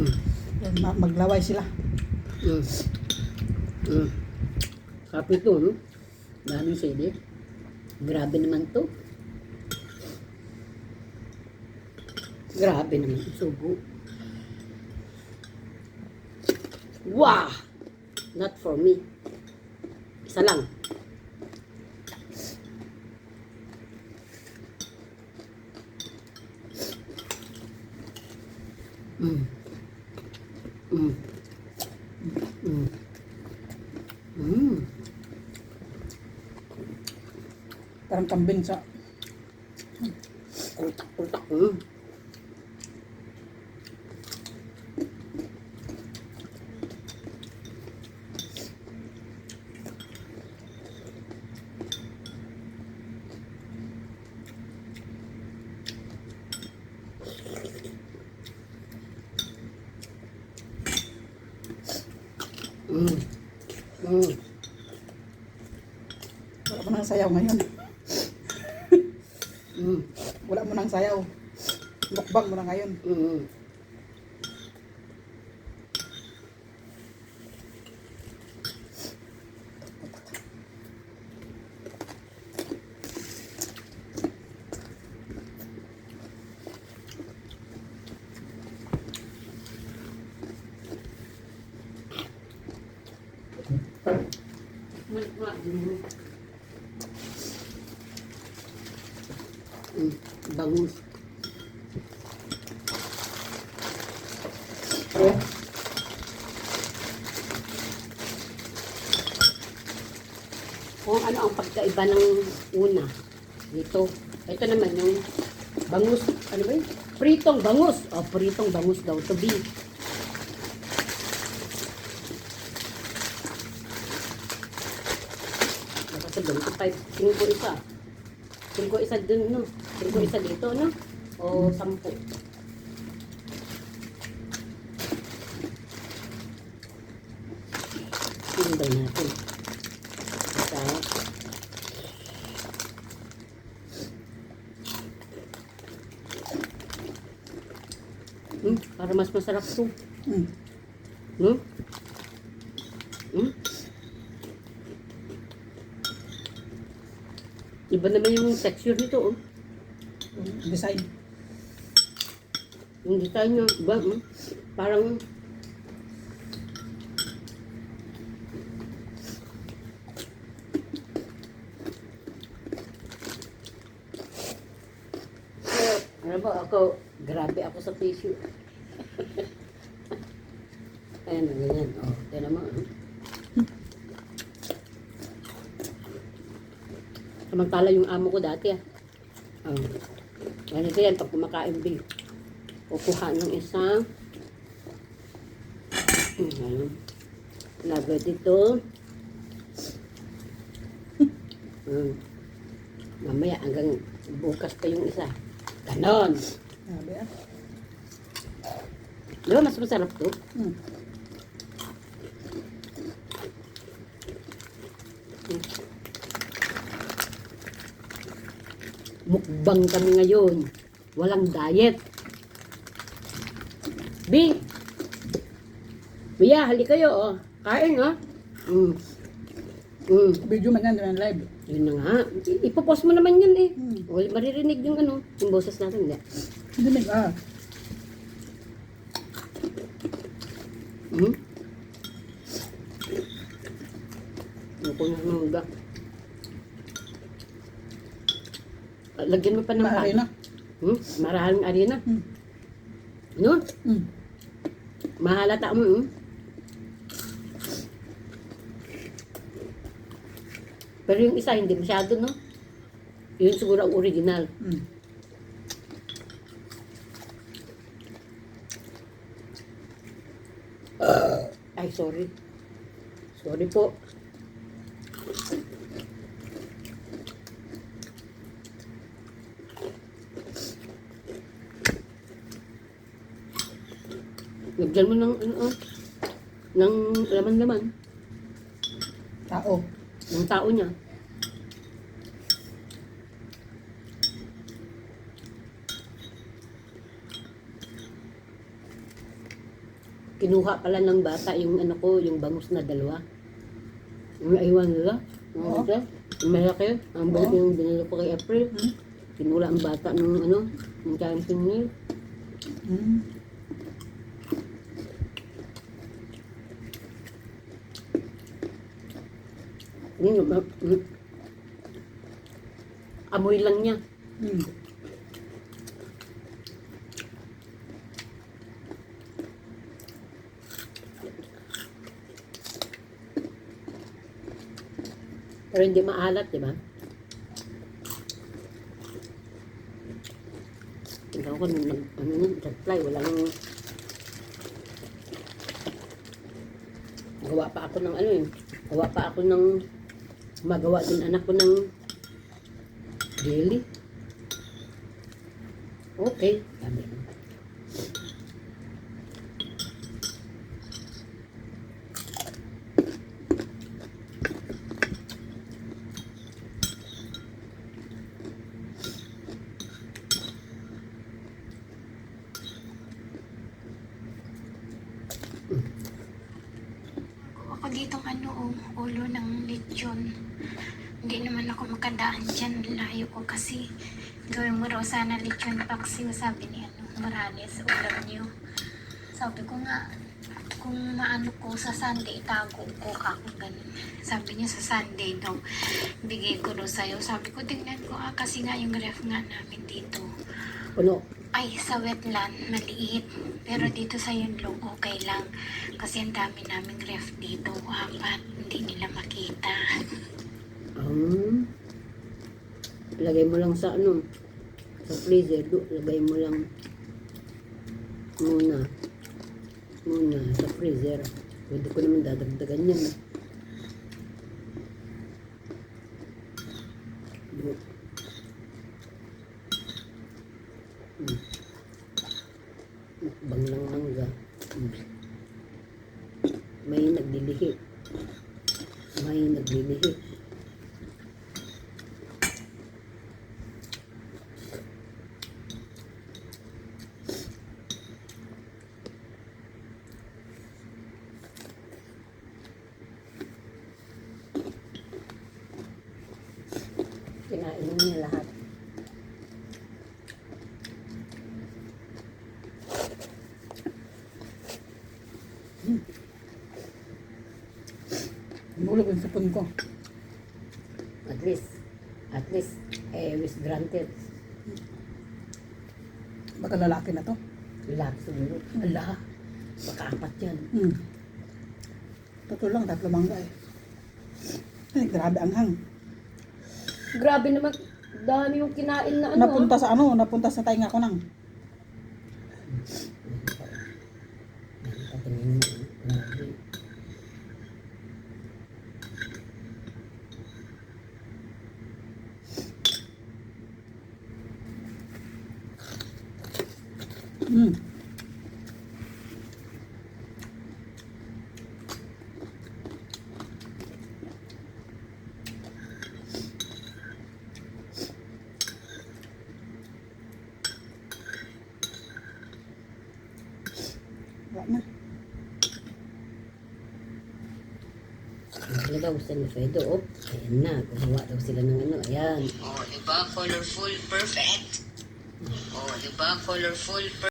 Yan, maglaway sila. Sarap nito, no? Daming sili. Grabe naman to. Grabe naman yung subo. Wow! Not for me. Isa lang. Mm. Mm. Mm. Mm. Parang kambing sa... Kultak-kultak. Wala mo nang sayaw ngayon. Wala mo nang sayaw. Mukbang mo na ngayon. Bangus. Kung ano ang pagkaiba ng una dito. Ito naman yung bangus. Ano ba yun? Pritong bangus. O, pritong bangus daw to be. Kasi 25. 5 isa. 5 isa dun, no? 5 isa dito, no? O 10. Tinibay natin. Isa. Para mas masarap to. No? Iba naman yung texture nito, oh. Design. Yung design niya, iba, parang ano ba ako, grabe ako sa tissue. Ayan, ganyan, oh, yan naman, samantala yung amo ko dati, ganito yan, pag kumakain din, kukuha ng isang, lagay dito, mamaya hanggang bukas pa yung isa, ganon. Sabi ah. Di ba mas masarap to? Mukbang kami ngayon. Walang diet. B! Mia, hali kayo, oh. Kain, oh. Video man yan, live. Yun na nga. Ipopost mo naman yun, eh. Maririnig yung ano, yung boses natin, hindi. Hindi Ako na mga. Lagyan mo pa ng arena. Maraming arena. No? Mahalata mo, Pero yung isa, hindi masyado, no? Yun siguro ang original. Ay, sorry. Sorry po. Lagyan mo ng ng laman-laman. Tao. Ng tao niya. Kinuha pala ng bata yung ano ko, yung bangus na dalawa. Yung naiwan nila. Oo. Ito, yung malaki. Ang balik Oo. yung binili ko kay April. Hmm? Kinuha ang bata ng ano, ng camping meal. Hmm. Yun, amoy lang niya. Hmm. Pero hindi maalat, di ba? Tingnan ko nung supply, walang gawa pa ako ng ano eh. Gawa pa ako ng magawa din anak ko ng jelly. Okay, sabi. Ako ditong ulo ng lechon. Hindi naman ako makadaan dyan. Layo ko kasi. Gawin mo raw sana lechon paksiw, sabi ni Morales, ulam niyo. Sabi ko nga, kung maano ko sa Sunday, itago ko ako ganun. Sabi niya sa Sunday daw, bigay ko daw sa'yo. Sabi ko, tingnan ko kasi nga yung ref nga namin dito. Puno. Ay, sa wetland, maliit. Pero dito sa Yunlong, okay lang. Kasi ang dami naming ref dito, 4. Hindi nila makita. Lagay mo lang sa ano, sa freezer. Lagay mo lang muna sa freezer. Pwede ko naman dadagdagan yan. Mukbang ng mangga. May naglilihi. Kinain niya lahat. Bulog yung sipon ko. At least, wish granted. Baka lalaki na to. Lalaki siguro. Ala, baka 4 yan. Hmm. Totoo lang, 3 mangga eh. Ay, grabe ang hang. Grabe naman, dami yung kinain na ano. Napunta sa tainga ko nang. Hmm. Wala na. Sila daw sa Nefedo, oh. Ayan na, gumawa daw sila ng ano, ayan. Oh, diba? Colorful, perfect. Oh, diba? Colorful, perfect.